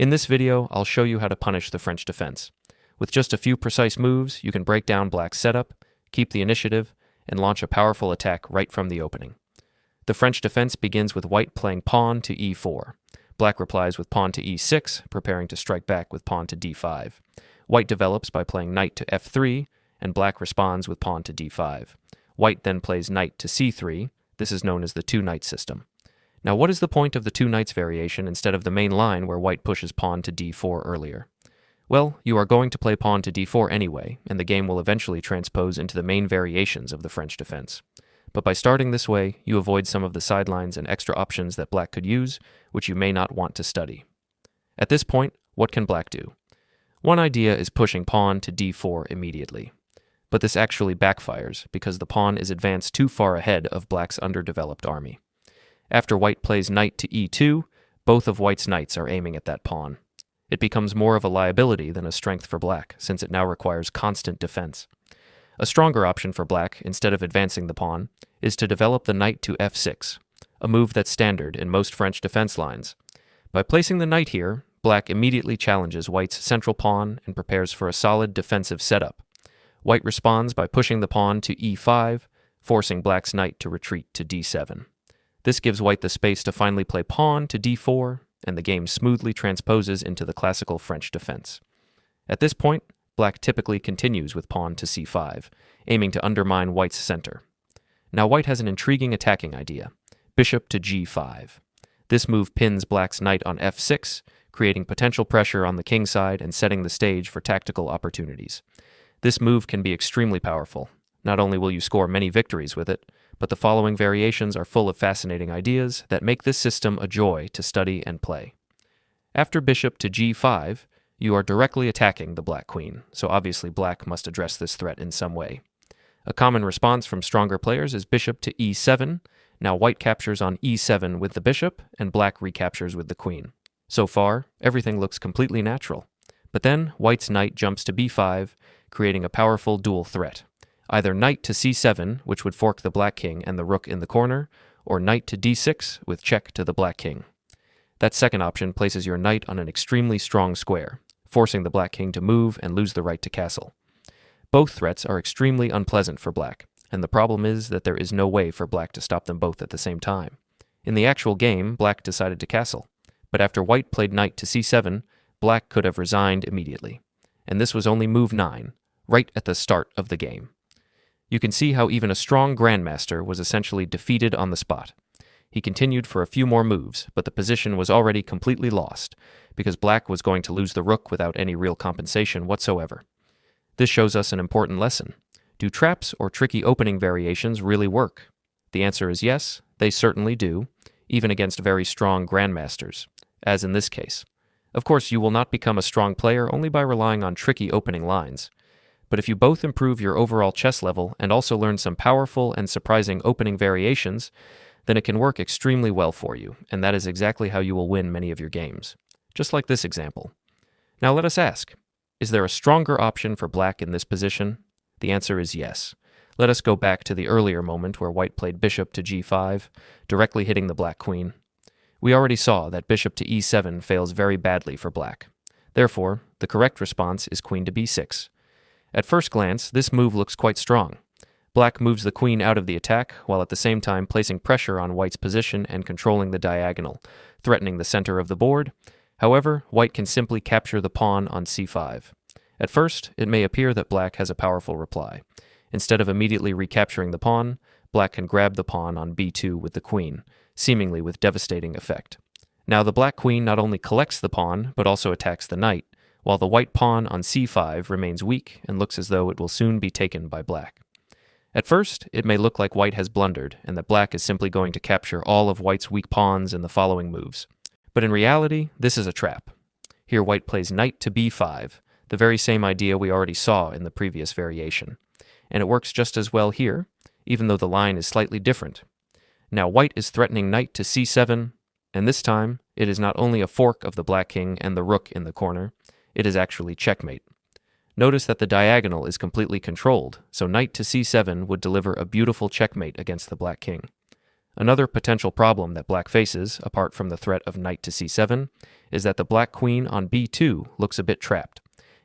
In this video, I'll show you how to punish the French defense. With just a few precise moves, you can break down Black's setup, keep the initiative, and launch a powerful attack right from the opening. The French defense begins with White playing pawn to e4. Black replies with pawn to e6, preparing to strike back with pawn to d5. White develops by playing knight to f3, and Black responds with pawn to d5. White then plays knight to c3. This is known as the two-knight system. Now, what is the point of the two knights variation instead of the main line where White pushes pawn to d4 earlier? Well, you are going to play pawn to d4 anyway, and the game will eventually transpose into the main variations of the French defense. But by starting this way, you avoid some of the sidelines and extra options that Black could use, which you may not want to study. At this point, what can Black do? One idea is pushing pawn to d4 immediately. But this actually backfires, because the pawn is advanced too far ahead of Black's underdeveloped army. After White plays knight to e2, both of White's knights are aiming at that pawn. It becomes more of a liability than a strength for Black, since it now requires constant defense. A stronger option for Black, instead of advancing the pawn, is to develop the knight to f6, a move that's standard in most French defense lines. By placing the knight here, Black immediately challenges White's central pawn and prepares for a solid defensive setup. White responds by pushing the pawn to e5, forcing Black's knight to retreat to d7. This gives White the space to finally play pawn to d4, and the game smoothly transposes into the classical French defense. At this point, Black typically continues with pawn to c5, aiming to undermine White's center. Now White has an intriguing attacking idea, bishop to g5. This move pins Black's knight on f6, creating potential pressure on the king side and setting the stage for tactical opportunities. This move can be extremely powerful. Not only will you score many victories with it, but the following variations are full of fascinating ideas that make this system a joy to study and play. After bishop to g5, you are directly attacking the Black queen, so obviously Black must address this threat in some way. A common response from stronger players is bishop to e7. Now White captures on e7 with the bishop, and Black recaptures with the queen. So far, everything looks completely natural. But then White's knight jumps to b5, creating a powerful dual threat. Either knight to c7, which would fork the Black king and the rook in the corner, or knight to d6 with check to the Black king. That second option places your knight on an extremely strong square, forcing the Black king to move and lose the right to castle. Both threats are extremely unpleasant for Black, and the problem is that there is no way for Black to stop them both at the same time. In the actual game, Black decided to castle, but after White played knight to c7, Black could have resigned immediately. And this was only move 9, right at the start of the game. You can see how even a strong grandmaster was essentially defeated on the spot. He continued for a few more moves, but the position was already completely lost, because Black was going to lose the rook without any real compensation whatsoever. This shows us an important lesson. Do traps or tricky opening variations really work? The answer is yes, they certainly do, even against very strong grandmasters, as in this case. Of course, you will not become a strong player only by relying on tricky opening lines. But if you both improve your overall chess level and also learn some powerful and surprising opening variations, then it can work extremely well for you, and that is exactly how you will win many of your games. Just like this example. Now let us ask, is there a stronger option for Black in this position? The answer is yes. Let us go back to the earlier moment where White played bishop to g5, directly hitting the Black queen. We already saw that bishop to e7 fails very badly for Black. Therefore, the correct response is queen to b6. At first glance, this move looks quite strong. Black moves the queen out of the attack, while at the same time placing pressure on White's position and controlling the diagonal, threatening the center of the board. However, White can simply capture the pawn on c5. At first, it may appear that Black has a powerful reply. Instead of immediately recapturing the pawn, Black can grab the pawn on b2 with the queen, seemingly with devastating effect. Now the Black queen not only collects the pawn, but also attacks the knight, while the White pawn on c5 remains weak and looks as though it will soon be taken by Black. At first, it may look like White has blundered and that Black is simply going to capture all of White's weak pawns in the following moves. But in reality, this is a trap. Here White plays knight to b5, the very same idea we already saw in the previous variation. And it works just as well here, even though the line is slightly different. Now White is threatening knight to c7, and this time, it is not only a fork of the Black king and the rook in the corner, it is actually checkmate. Notice that the diagonal is completely controlled, so knight to c7 would deliver a beautiful checkmate against the Black king. Another potential problem that black faces, apart from the threat of knight to c7, is that the black queen on b2 looks a bit trapped.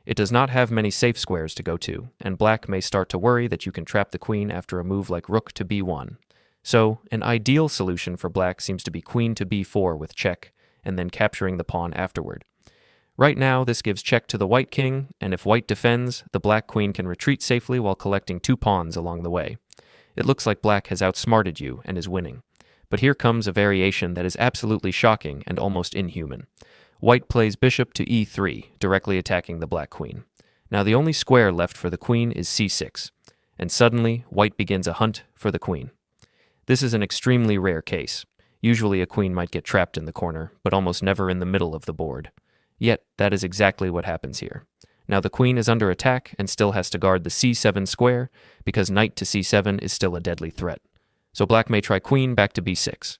It does not have many safe squares to go to, and black may start to worry that you can trap the queen after a move like rook to b1. So, an ideal solution for black seems to be queen to b4 with check, and then capturing the pawn afterward. Right now, this gives check to the white king, and if white defends, the black queen can retreat safely while collecting 2 pawns along the way. It looks like black has outsmarted you and is winning. But here comes a variation that is absolutely shocking and almost inhuman. White plays bishop to e3, directly attacking the black queen. Now the only square left for the queen is c6, and suddenly white begins a hunt for the queen. This is an extremely rare case. Usually a queen might get trapped in the corner, but almost never in the middle of the board. Yet that is exactly what happens here. Now the queen is under attack and still has to guard the c7 square, because knight to c7 is still a deadly threat. So black may try queen back to b6.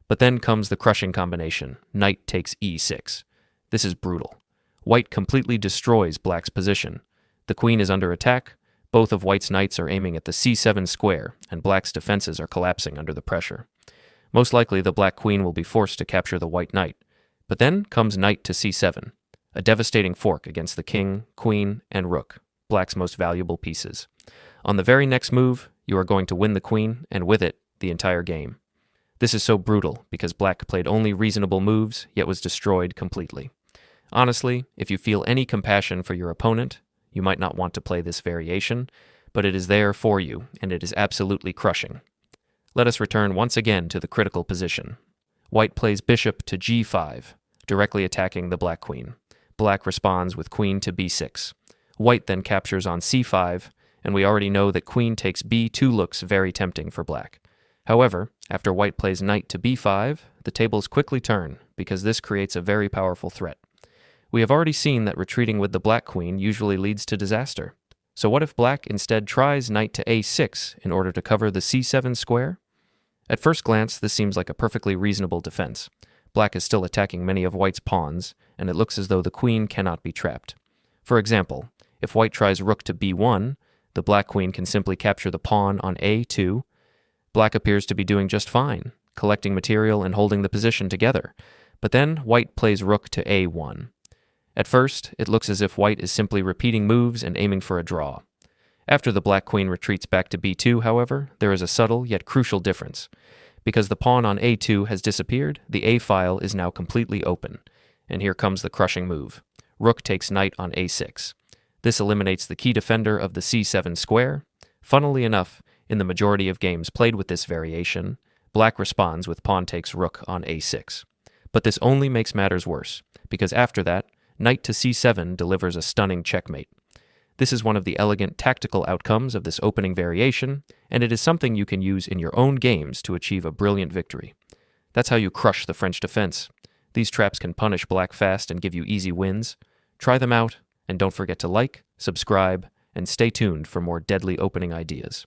But then comes the crushing combination, knight takes e6. This is brutal. White completely destroys black's position. The queen is under attack, both of white's knights are aiming at the c7 square, and black's defenses are collapsing under the pressure. Most likely the black queen will be forced to capture the white knight. But then comes knight to c7, a devastating fork against the king, queen, and rook, black's most valuable pieces. On the very next move, you are going to win the queen, and with it, the entire game. This is so brutal because black played only reasonable moves, yet was destroyed completely. Honestly, if you feel any compassion for your opponent, you might not want to play this variation, but it is there for you, and it is absolutely crushing. Let us return once again to the critical position. White plays bishop to g5, directly attacking the black queen. Black responds with queen to b6. White then captures on c5, and we already know that queen takes b2 looks very tempting for black. However, after white plays knight to b5, the tables quickly turn, because this creates a very powerful threat. We have already seen that retreating with the black queen usually leads to disaster. So what if black instead tries knight to a6 in order to cover the c7 square? At first glance, this seems like a perfectly reasonable defense. Black is still attacking many of white's pawns, and it looks as though the queen cannot be trapped. For example, if white tries rook to b1, the black queen can simply capture the pawn on a2. Black appears to be doing just fine, collecting material and holding the position together. But then white plays rook to a1. At first, it looks as if white is simply repeating moves and aiming for a draw. After the black queen retreats back to b2, however, there is a subtle yet crucial difference. Because the pawn on a2 has disappeared, the a file is now completely open. And here comes the crushing move. Rook takes knight on a6. This eliminates the key defender of the c7 square. Funnily enough, in the majority of games played with this variation, black responds with pawn takes rook on a6. But this only makes matters worse, because after that, knight to c7 delivers a stunning checkmate. This is one of the elegant tactical outcomes of this opening variation, and it is something you can use in your own games to achieve a brilliant victory. That's how you crush the French defense. These traps can punish black fast and give you easy wins. Try them out, and don't forget to like, subscribe, and stay tuned for more deadly opening ideas.